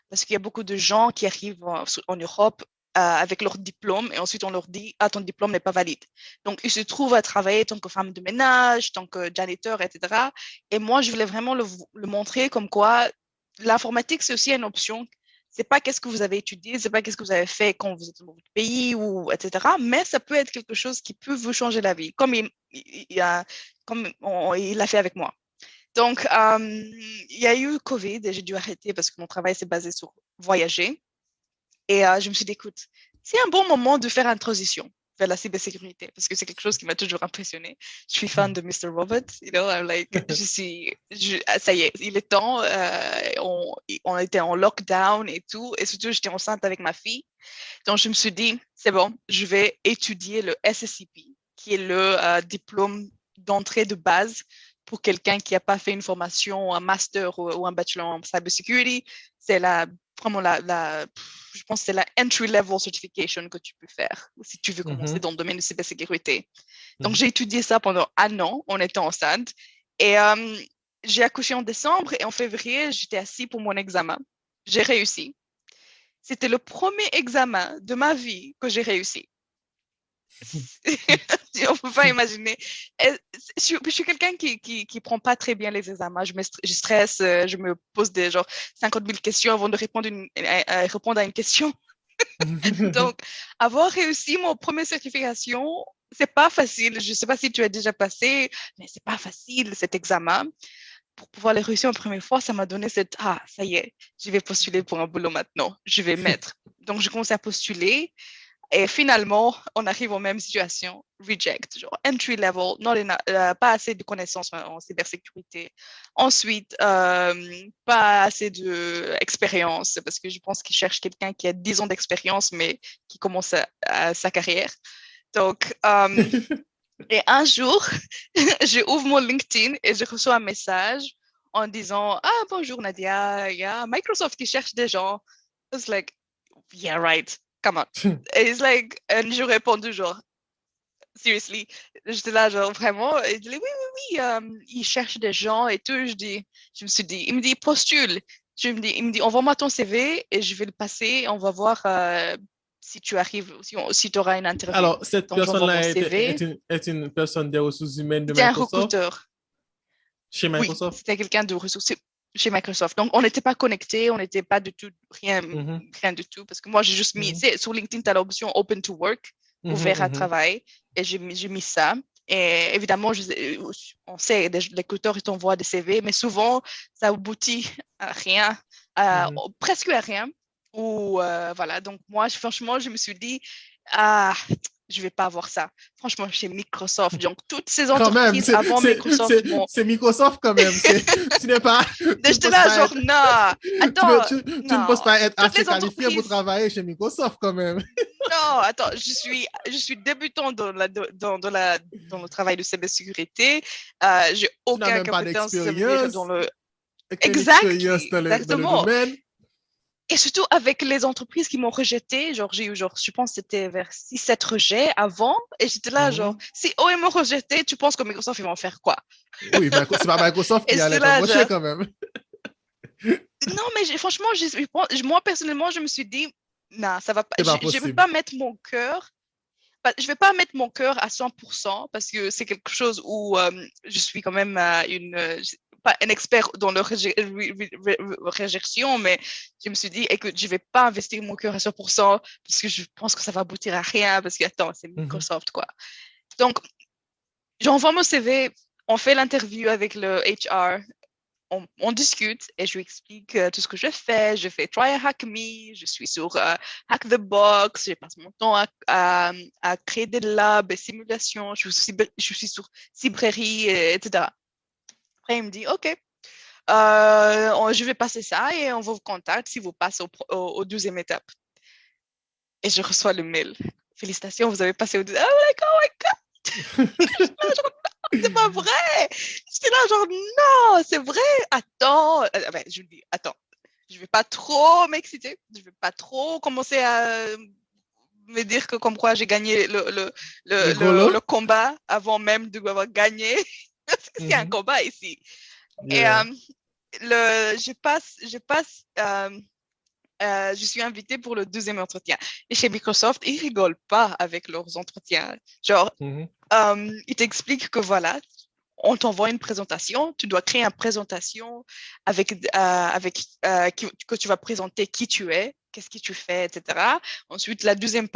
Parce qu'il y a beaucoup de gens qui arrivent en Europe avec leur diplôme et ensuite on leur dit ah ton diplôme n'est pas valide. Donc ils se trouvent à travailler tant que femme de ménage, tant que janiteur, etc. Et moi je voulais vraiment le montrer comme quoi l'informatique c'est aussi une option. C'est pas qu'est-ce que vous avez étudié, c'est pas qu'est-ce que vous avez fait quand vous êtes dans votre pays ou etc. Mais ça peut être quelque chose qui peut vous changer la vie, comme il l'a fait avec moi. Donc, il y a eu Covid et j'ai dû arrêter parce que mon travail s'est basé sur voyager. Et je me suis dit, écoute, c'est un bon moment de faire une transition vers la cybersécurité parce que c'est quelque chose qui m'a toujours impressionné. Je suis fan de Mr. Robot, I'm like, ça y est, il est temps. On était en lockdown et tout, et surtout j'étais enceinte avec ma fille. Donc je me suis dit, c'est bon, je vais étudier le SSCP, qui est le diplôme d'entrée de base pour quelqu'un qui n'a pas fait une formation, un master ou un bachelor en cybersecurity. C'est vraiment je pense que c'est la entry level certification que tu peux faire si tu veux commencer dans le domaine de cybersécurité. Donc j'ai étudié ça pendant un an en étant enceinte et j'ai accouché en décembre et en février j'étais assise pour mon examen. J'ai réussi. C'était le premier examen de ma vie que j'ai réussi. On ne peut pas imaginer. Je suis quelqu'un qui prend pas très bien les examens. Je stresse, je me pose des genre 50 000 questions avant de répondre à une question. Donc, avoir réussi mon première certification, c'est pas facile. Je sais pas si tu as déjà passé, mais c'est pas facile cet examen. Pour pouvoir les réussir en première fois, ça m'a donné ça y est, je vais postuler pour un boulot maintenant. Je vais mettre. Donc, je commence à postuler. Et finalement, on arrive aux mêmes situations. Reject, genre entry level, pas assez de connaissances en cybersécurité. Ensuite, pas assez d'expérience, parce que je pense qu'ils cherchent quelqu'un qui a 10 ans d'expérience, mais qui commence sa carrière. Donc, et un jour, je ouvre mon LinkedIn et je reçois un message en disant ah, bonjour Nadia, il y a Microsoft qui cherche des gens. I was like, yeah, right, come on. Et je réponds toujours, seriously. J'étais là, genre vraiment. Et il dit, oui, oui, oui, il cherche des gens et tout. Je me suis dit, il me dit, postule. Il me dit, envoie-moi ton CV et je vais le passer. On va voir si tu arrives, si tu auras une interview. Alors, cette Donc, j'envoie mon personne-là CV. est une personne des ressources humaines de C'était un Microsoft, recruteur. chez Oui, Microsoft. c'était quelqu'un de ressources chez Microsoft. Donc, on n'était pas connectés, on n'était pas du tout, Mhm, rien du tout. Parce que moi, j'ai juste mis, mhm, sur LinkedIn, tu as l'option Open to Work, mhm, ouvert à mhm, travail, et j'ai mis ça. Et évidemment, on sait, les recruteurs, ils t'envoient des CV, mais souvent, ça aboutit à rien, mhm. presque à rien. Ou voilà, donc moi, franchement, je me suis dit, ah, je vais pas avoir ça. Franchement, chez Microsoft, donc toutes ces Quand même, entreprises avant Microsoft m'ont. c'est Microsoft quand même. Tu n'es pas, tu ne J'étais penses là, pas genre, être, non, attends, tu ne penses non, pas être toutes assez les qualifié pour entreprises, travailler chez Microsoft quand même. non, attends, je suis débutant dans le travail de cybersécurité. J'ai Tu n'as aucune même pas compétence, ça veut dire, dans d'expérience, le. aucune expérience Exactly, dans le exactement. domaine. Et surtout avec les entreprises qui m'ont rejeté, genre, j'ai eu, genre, je pense que c'était vers 6 7 rejets avant. Et j'étais là, genre, Mhm. si eux, ils m'ont rejeté, tu penses que Microsoft, ils vont faire quoi? Oui, c'est pas Microsoft Et qui j'étais allait là, t'embaucher genre, quand même. non, mais franchement, moi, personnellement, je me suis dit, non, ça va pas, C'est pas je vais possible. pas mettre mon cœur. Je vais pas mettre mon cœur à 100% parce que c'est quelque chose où je suis quand même pas un expert dans le réjection, mais je me suis dit, écoute, je vais pas investir mon cœur à 100% parce que je pense que ça va aboutir à rien parce que, attends, c'est Mhm. Microsoft, quoi. Donc, j'envoie mon CV, on fait l'interview avec le HR, on discute et je lui explique tout ce que je fais. Je fais Try and Hack Me, je suis sur Hack the Box, je passe mon temps à créer des labs et simulations, je suis sur Cybrairie, etc. Après, il me dit, OK, je vais passer ça et on vous contacte si vous passez au 12e étape. Et je reçois le mail. Félicitations, vous avez passé au 12e. Oh my God, c'est pas vrai. J'étais là, genre, non, c'est vrai. Attends. Ben, je me dis, attends, je vais pas trop m'exciter. Je vais pas trop commencer à me dire que comme quoi j'ai gagné Rigolo. le combat avant même de avoir gagné. Parce que c'est un Mhm. combat ici. Et Yeah. je passe je suis invitée pour le deuxième entretien. Et chez Microsoft, ils rigolent pas avec leurs entretiens. Genre, ils t'expliquent que voilà, on t'envoie une présentation, tu dois créer une présentation que tu vas présenter qui tu es, qu'est-ce que tu fais, etc. Ensuite, la deuxième